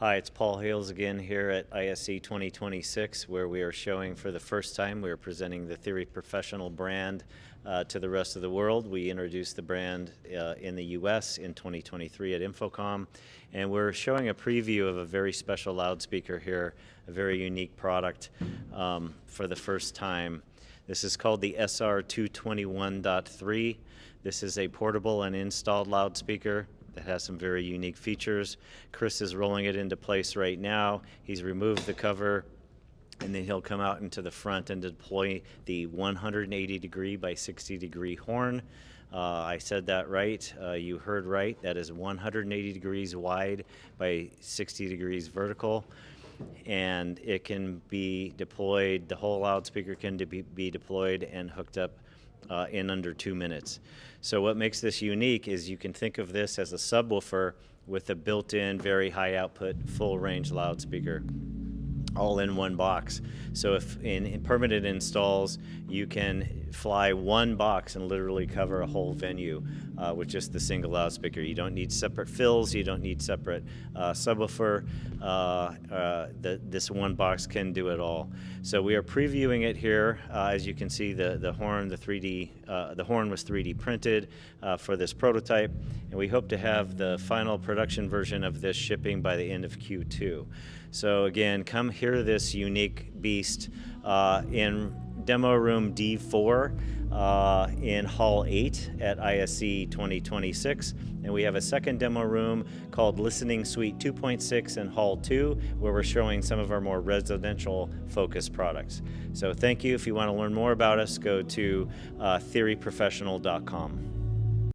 Hi, it's Paul Hales again here at ISE 2026, where we are showing for the first time, we are presenting the Theory Professional brand to the rest of the world. We introduced the brand in the US in 2023 at Infocom, and we're showing a preview of a very special loudspeaker here, a very unique product for the first time. This is called the SR-221.3. This is a portable and installed loudspeaker that has some very unique features. Chris is rolling it into place right now. He's removed the cover, and then he'll come out into the front and deploy the 180 degree by 60 degree horn. I said that right. You heard right. That is 180 degrees wide by 60 degrees vertical. And it can be deployed, the whole loudspeaker can be deployed and hooked up in under 2 minutes. So what makes this unique is you can think of this as a subwoofer with a built-in, very high output, full range loudspeaker, all in one box. So if in permanent installs, you can fly one box and literally cover a whole venue with just the single loudspeaker. You don't need separate fills, you don't need separate subwoofer. This one box can do it all. So we are previewing it here. As you can see, the horn, the horn was 3D printed for this prototype, and we hope to have the final production version of this shipping by the end of Q2. So again, come hear this unique beast in demo room D4 in Hall 8 at ISE 2026. And we have a second demo room called Listening Suite 2.6 in Hall 2, where we're showing some of our more residential focused products. So thank you. If you want to learn more about us, go to theoryprofessional.com.